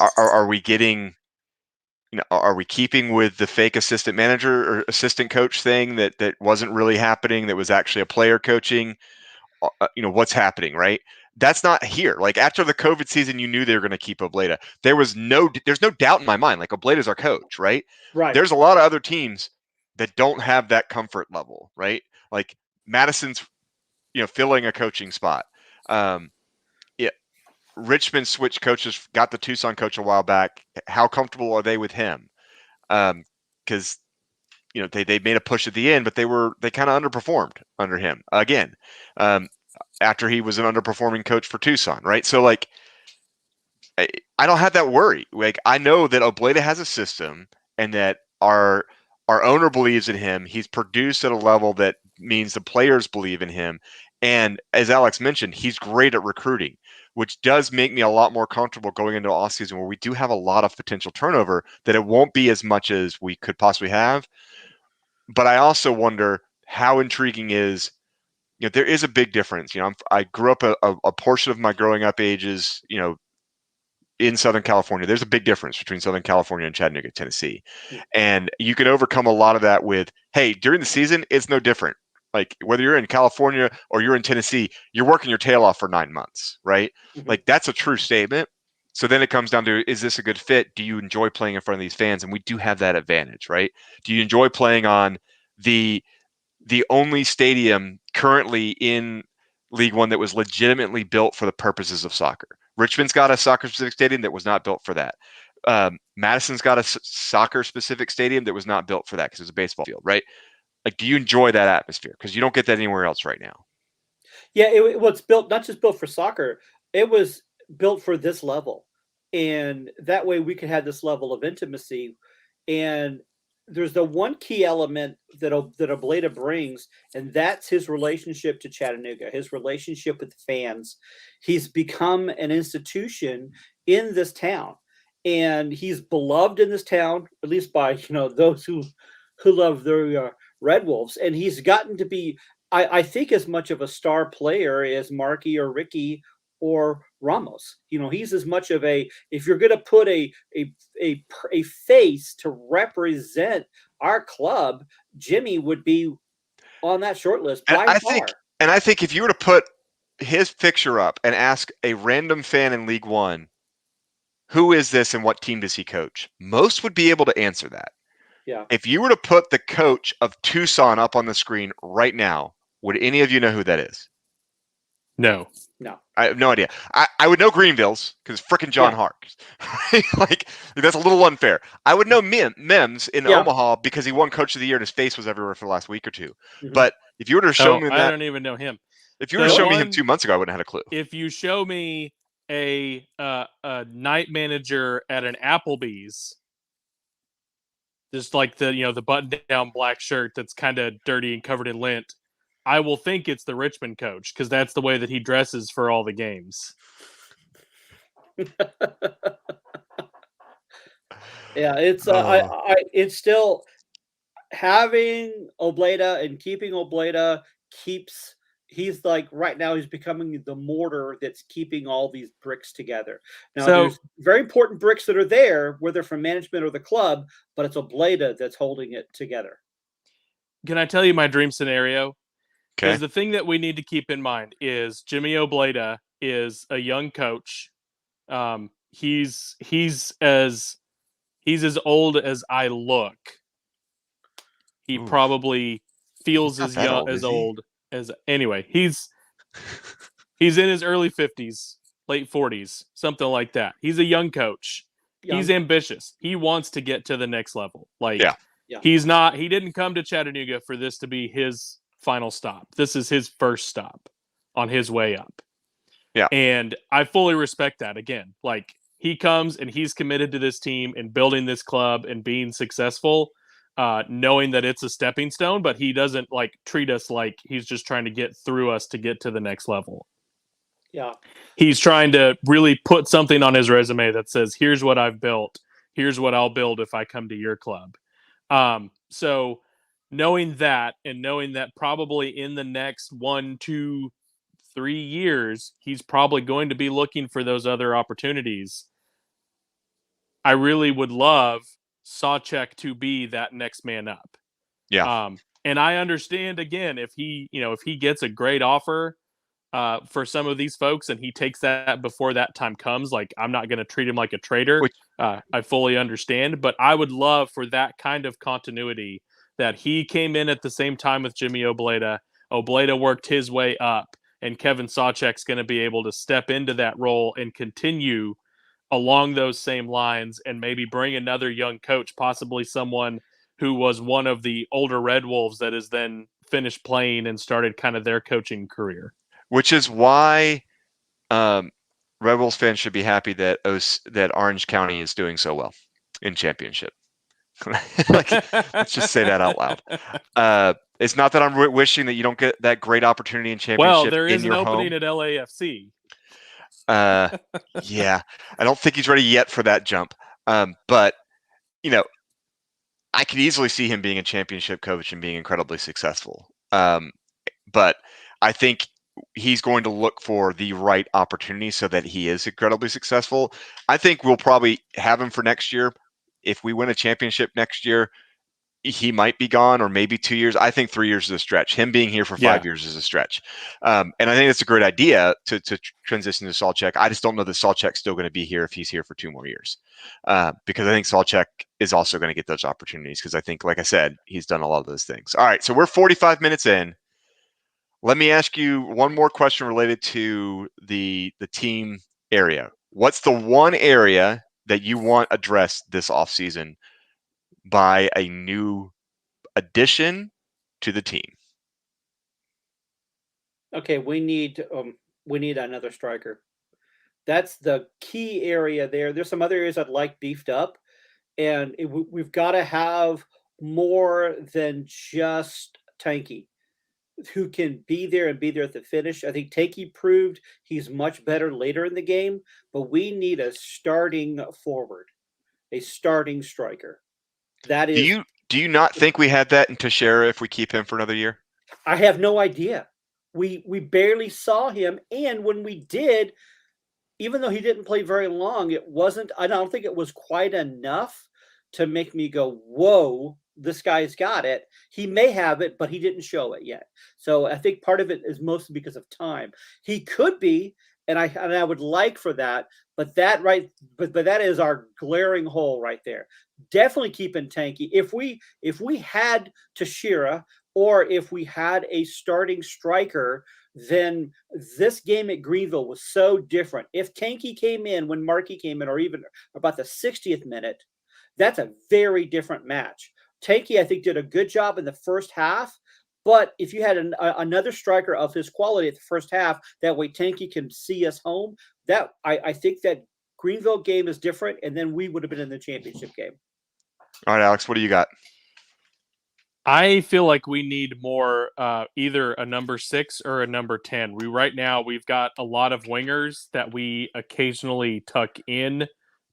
are we getting, are we keeping with the fake assistant manager or assistant coach thing that wasn't really happening? That was actually a player coaching. What's happening, right? That's not here. Like, after the COVID season, you knew they were going to keep Obleda. There's no doubt in my mind. Like, Obleda's our coach, right? Right. There's a lot of other teams that don't have that comfort level, right? Like, Madison's, filling a coaching spot. Yeah, Richmond switched coaches, got the Tucson coach a while back. How comfortable are they with him? Because they made a push at the end, but they kind of underperformed under him again. After he was an underperforming coach for Tucson, right? So like, I don't have that worry. Like, I know that Obleda has a system, and that our owner believes in him. He's produced at a level that means the players believe in him. And as Alex mentioned, he's great at recruiting, which does make me a lot more comfortable going into off season where we do have a lot of potential turnover, that it won't be as much as we could possibly have. But I also wonder how intriguing is, there is a big difference. I grew up a portion of my growing up ages, in Southern California. There's a big difference between Southern California and Chattanooga, Tennessee. And you can overcome a lot of that with, hey, during the season, it's no different. Like, whether you're in California or you're in Tennessee, you're working your tail off for 9 months, right? Mhm. Like, that's a true statement. So then it comes down to, is this a good fit? Do you enjoy playing in front of these fans? And we do have that advantage, right? Do you enjoy playing on the only stadium currently in League One that was legitimately built for the purposes of soccer? Richmond's got a soccer-specific stadium that was not built for that. Madison's got a soccer-specific stadium that was not built for that because it's a baseball field, right? Like, do you enjoy that atmosphere? Because you don't get that anywhere else right now. Yeah, it was built, not just built for soccer, it was built for this level. And that way we could have this level of intimacy. And there's the one key element that Obleda brings, and that's his relationship to Chattanooga, his relationship with the fans. He's become an institution in this town, and he's beloved in this town, at least by those who love the Red Wolves. And he's gotten to be, I think, as much of a star player as Markey or Ricky or Ramos. He's as much of a, if you're going to put a face to represent our club, Jimmy would be on that short list by far. I think if you were to put his picture up and ask a random fan in League One, who is this and what team does he coach? Most would be able to answer that. Yeah. If you were to put the coach of Tucson up on the screen right now, would any of you know who that is? No. I have no idea. I would know Greenville's because frickin' John Hark. Like, that's a little unfair. I would know Mims in Omaha because he won Coach of the Year and his face was everywhere for the last week or two. Mhm. But if you were to show me that, I don't even know him. If you were to show me him 2 months ago, I wouldn't have had a clue. If you show me a night manager at an Applebee's, just like the button-down black shirt that's kind of dirty and covered in lint, I will think it's the Richmond coach because that's the way that he dresses for all the games. Yeah, it's it's still having Obleda and keeping Obleda keeps. He's like, right now he's becoming the mortar that's keeping all these bricks together. Now, there's very important bricks that are there, whether from management or the club, but it's Obleda that's holding it together. Can I tell you my dream scenario? Okay. Because the thing that we need to keep in mind is Jimmy Obleda is a young coach. He's as old as I look. He probably feels as young, as old as anyway. He's in his early 50s, late 40s, something like that. He's a young coach. He's ambitious. He wants to get to the next level. Like, he's not. He didn't come to Chattanooga for this to be his final stop. This is his first stop on his way up. Yeah. And I fully respect that. Again, like, he comes and he's committed to this team and building this club and being successful, knowing that it's a stepping stone, but he doesn't like treat us like he's just trying to get through us to get to the next level. Yeah. He's trying to really put something on his resume that says, here's what I've built. Here's what I'll build if I come to your club. So knowing that, and knowing that probably in the next 1, 2, 3 years, he's probably going to be looking for those other opportunities. I really would love Sawcheck to be that next man up. Yeah. And I understand, again, if he gets a great offer for some of these folks and he takes that before that time comes, like, I'm not going to treat him like a traitor. I fully understand, but I would love for that kind of continuity, that he came in at the same time with Jimmy Obleda. Obleda worked his way up, and Kevin Sawchek's going to be able to step into that role and continue along those same lines and maybe bring another young coach, possibly someone who was one of the older Red Wolves that has then finished playing and started kind of their coaching career. Which is why Red Wolves fans should be happy that that Orange County is doing so well in championship. Let's just say that out loud. It's not that I'm wishing that you don't get that great opportunity in championship. Well, there is in an your opening home. at LAFC. Yeah, I don't think he's ready yet for that jump. But I could easily see him being a championship coach and being incredibly successful. But I think he's going to look for the right opportunity so that he is incredibly successful. I think we'll probably have him for next year. If we win a championship next year, he might be gone, or maybe 2 years. I think 3 years is a stretch. Him being here for 5 years is a stretch. And I think it's a great idea to transition to Sawchek. I just don't know that Sawchek's still going to be here if he's here for 2 more years. Because I think Sawchek is also going to get those opportunities because I think, like I said, he's done a lot of those things. All right, so we're 45 minutes in. Let me ask you one more question related to the team area. What's the one area that you want addressed this offseason by a new addition to the team? Okay, we need another striker. That's the key area there. There's some other areas I'd like beefed up, and we've got to have more than just Tanky, who can be there and be there at the finish. I think Tanky proved he's much better later in the game, but we need a starting forward, a starting striker. That is. Do you not think we had that in Teixeira if we keep him for another year? I have no idea. We barely saw him, and when we did, even though he didn't play very long, it wasn't. I don't think it was quite enough to make me go, "Whoa, this guy's got it." He may have it, but he didn't show it yet. So I think part of it is mostly because of time. He could be, and I would like for that, but that is our glaring hole right there. Definitely keeping Tanky. If we had Teixeira, or if we had a starting striker, then this game at Greenville was so different. If Tanky came in when Markey came in, or even about the 60th minute, that's a very different match. Tanky, I think, did a good job in the first half, but if you had another striker of his quality at the first half, that way Tanky can see us home, that I think that Greenville game is different, and then we would have been in the championship game. All right, Alex, what do you got? I feel like we need more, either a number 6 or a number 10. Right now we've got a lot of wingers that we occasionally tuck in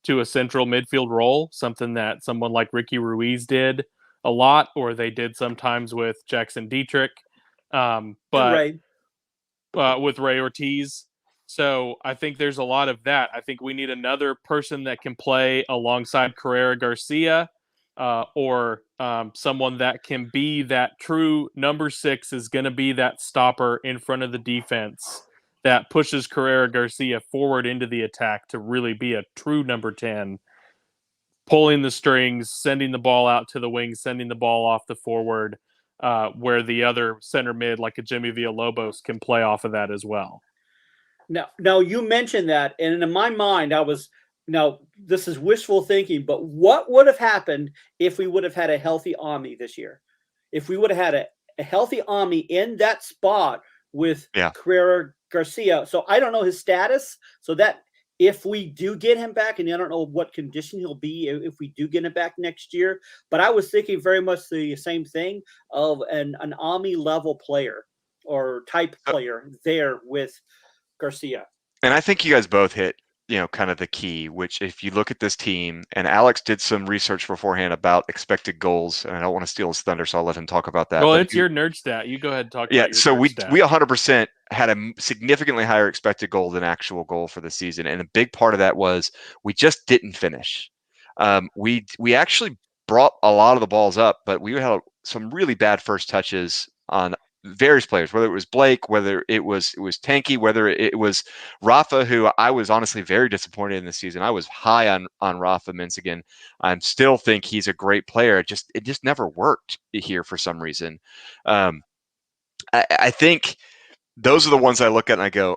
to a central midfield role, something that someone like Ricky Ruiz did a lot, or they did sometimes with Jackson Dietrich, but with Ray Ortiz. So I think there's a lot of that. I think we need another person that can play alongside Carrera Garcia, or someone that can be that true number 6 is going to be that stopper in front of the defense that pushes Carrera Garcia forward into the attack to really be a true number 10, pulling the strings, sending the ball out to the wing, sending the ball off the forward, where the other center mid, like a Jimmy Villalobos, can play off of that as well. Now you mentioned that, and in my mind, now, this is wishful thinking, but what would have happened if we would have had a healthy Ami this year? If we would have had a healthy Ami in that spot with Carrera Garcia. So I don't know his status. So that if we do get him back, and I don't know what condition he'll be if we do get him back next year, but I was thinking very much the same thing of an Ami level player or type player there with Garcia. And I think you guys both hit kind of the key, which if you look at this team, and Alex did some research beforehand about expected goals, and I don't want to steal his thunder, so I'll let him talk about that. Well, it's your nerd stat. You go ahead and talk about your so nerd we stat. 100% had a significantly higher expected goal than actual goal for the season, and a big part of that was we just didn't finish. We actually brought a lot of the balls up, but we had some really bad first touches on various players, whether it was Blake, whether it was Tanky, whether it was Rafa, who I was honestly very disappointed in this season. I was high on Rafa Minsigan. I still think he's a great player. It just never worked here for some reason. I think those are the ones I look at and I go,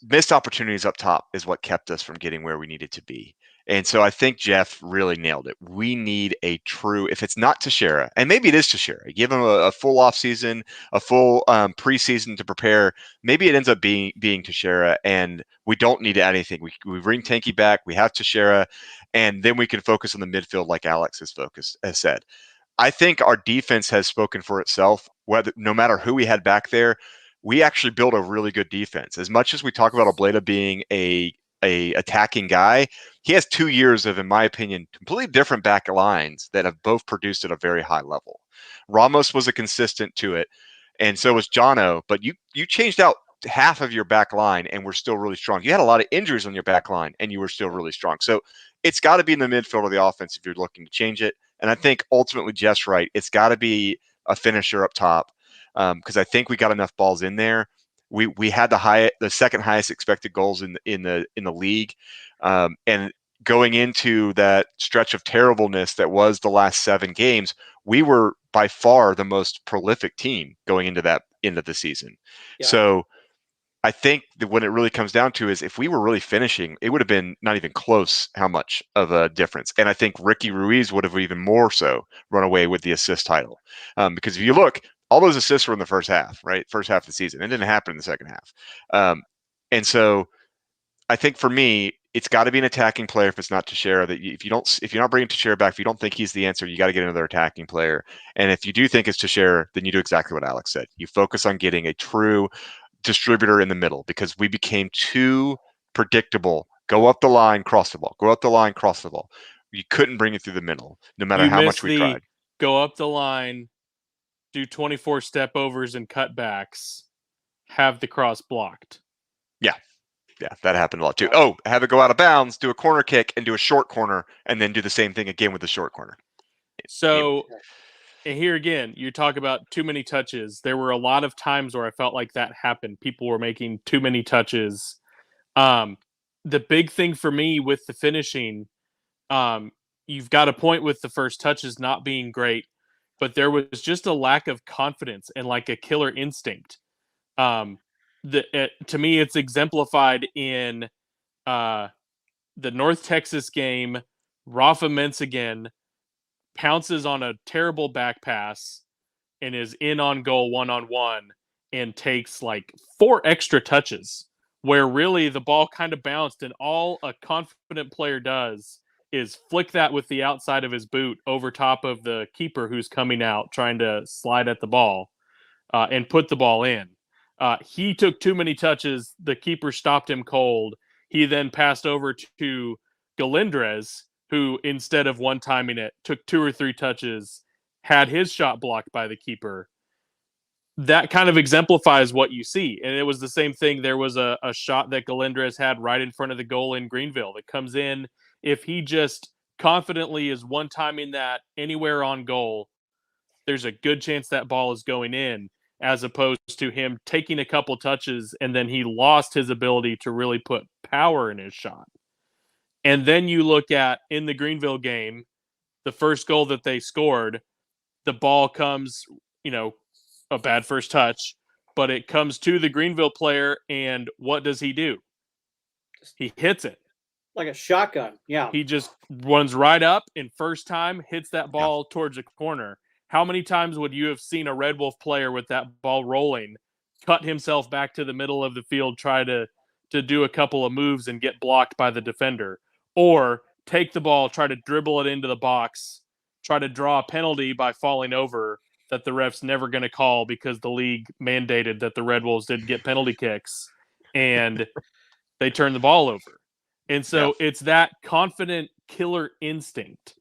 missed opportunities up top is what kept us from getting where we needed to be. And so I think Jeff really nailed it. We need a true, if it's not Teixeira, and maybe it is Teixeira, give him a full off season, a full preseason to prepare. Maybe it ends up being Teixeira, and we don't need to add anything. We bring Tanky back, we have Teixeira, and then we can focus on the midfield like Alex has said. I think our defense has spoken for itself. Whether no matter who we had back there, we actually built a really good defense. As much as we talk about Obleda being a attacking guy, he has 2 years of, in my opinion, completely different back lines that have both produced at a very high level. Ramos was a consistent to it, and so was Jono. But you changed out half of your back line, and we're still really strong. You had a lot of injuries on your back line, and you were still really strong. So it's got to be in the midfield of the offense if you're looking to change it. And I think ultimately Jeff's right. It's got to be a finisher up top, because I think we got enough balls in there. We had the second highest expected goals in the league, and going into that stretch of terribleness that was the last 7 games, we were by far the most prolific team going into the season. Yeah. So I think that when it really comes down to is if we were really finishing, it would have been not even close how much of a difference. And I think Ricky Ruiz would have even more so run away with the assist title, because if you look, all those assists were in the first half, right? First half of the season. It didn't happen in the second half. And so I think for me, it's got to be an attacking player if it's not Teixeira. That if you're not bringing Teixeira back, if you don't think he's the answer, you got to get another attacking player. And if you do think it's Teixeira, then you do exactly what Alex said. You focus on getting a true distributor in the middle, because we became too predictable. Go up the line, cross the ball. Go up the line, cross the ball. You couldn't bring it through the middle, no matter how much we tried. Go up the line, do 24 step overs and cutbacks, have the cross blocked. Yeah, that happened a lot too. Oh, have it go out of bounds, do a corner kick, and do a short corner, and then do the same thing again with the short corner. So, and here again, you talk about too many touches. There were a lot of times where I felt like that happened. People were making too many touches. The big thing for me with the finishing, you've got a point with the first touches not being great, but there was just a lack of confidence and like a killer instinct. To me, it's exemplified in the North Texas game. Rafa Menzigen pounces on a terrible back pass and is in on goal 1-on-1 and takes like 4 extra touches where really the ball kind of bounced, and all a confident player does is flick that with the outside of his boot over top of the keeper who's coming out trying to slide at the ball, and put the ball in. He took too many touches. The keeper stopped him cold. He then passed over to Galindrez, who, instead of one-timing it, took 2 or 3 touches, had his shot blocked by the keeper. That kind of exemplifies what you see. And it was the same thing. There was a shot that Galindrez had right in front of the goal in Greenville that comes in. If he just confidently is one-timing that anywhere on goal, there's a good chance that ball is going in, as opposed to him taking a couple touches and then he lost his ability to really put power in his shot. And then you look at, in the Greenville game, the first goal that they scored, the ball comes, a bad first touch, but it comes to the Greenville player, and what does he do? He hits it. Like a shotgun, yeah. He just runs right up and first time hits that ball towards a corner. How many times would you have seen a Red Wolf player with that ball rolling, cut himself back to the middle of the field, try to do a couple of moves and get blocked by the defender? Or take the ball, try to dribble it into the box, try to draw a penalty by falling over that the ref's never going to call because the league mandated that the Red Wolves didn't get penalty kicks, and they turn the ball over. And so it's that confident killer instinct.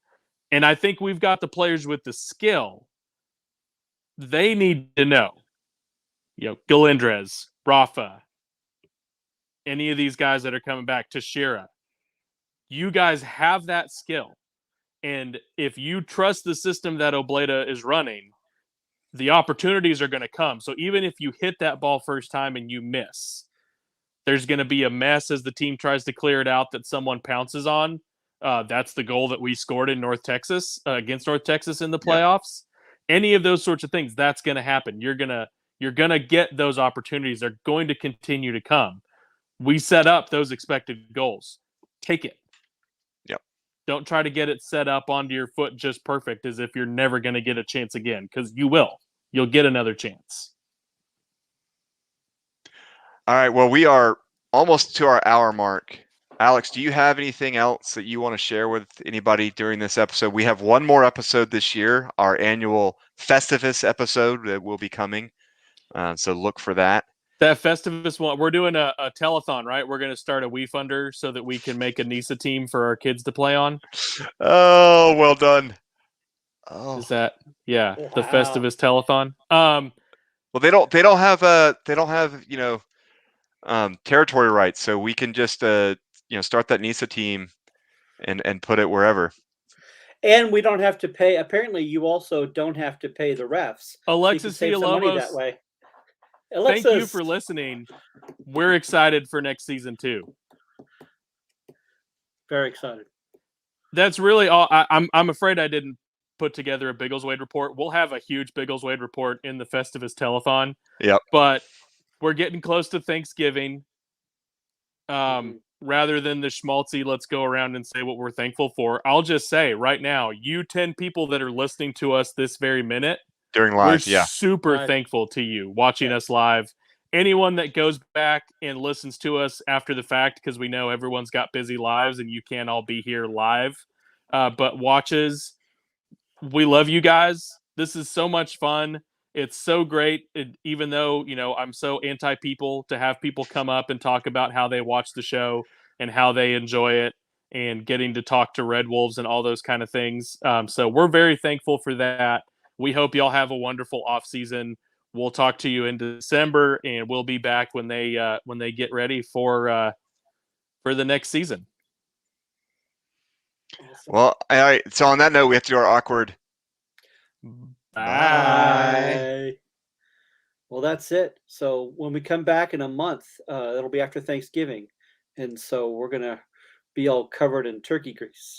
And I think we've got the players with the skill. They need to know, Galindrez, Rafa, any of these guys that are coming back, Teixeira, you guys have that skill. And if you trust the system that Obleda is running, the opportunities are going to come. So even if you hit that ball first time and you miss, there's going to be a mess as the team tries to clear it out that someone pounces on. That's the goal that we scored in North Texas, against North Texas in the playoffs. Any of those sorts of things, that's going to happen. You're going to You're going to get those opportunities. They're going to continue to come. We set up those expected goals. Take it. Yep. Don't try to get it set up onto your foot just perfect as if you're never going to get a chance again, because you will. You'll get another chance. All right. Well, we are almost to our hour mark. Alex, do you have anything else that you want to share with anybody during this episode? We have one more episode this year, our annual Festivus episode that will be coming. So look for that. That Festivus one, we're doing a telethon, right? We're going to start a WeFunder so that we can make a NISA team for our kids to play on. Oh, well done. Oh, Is that the Wow. Festivus telethon? well, they don't have territory rights, so we can just start that NISA team and put it wherever. And we don't have to pay. Apparently, you also don't have to pay the refs. Alexis so you can save some money Villalobos, that way. thank you for listening. We're excited for next season too. Very excited. That's really all. I'm afraid I didn't put together a Biggleswade report. We'll have a huge Biggleswade report in the Festivus telethon. Yep. But we're getting close to Thanksgiving. Rather than the schmaltzy, let's go around and say what we're thankful for. I'll just say right now, you 10 people that are listening to us this very minute, during we're live, yeah. super Right. thankful to you watching us live. Anyone that goes back and listens to us after the fact, because we know everyone's got busy lives and you can't all be here live, but watches, we love you guys. This is so much fun. It's so great, even though, I'm so anti-people, to have people come up and talk about how they watch the show and how they enjoy it and getting to talk to Red Wolves and all those kind of things. So we're very thankful for that. We hope y'all have a wonderful off season. We'll talk to you in December, and we'll be back when they get ready for the next season. Well, all right. So on that note, we have to do our awkward. Bye. Well, that's it. So when we come back in a month, it'll be after Thanksgiving. And so we're going to be all covered in turkey grease.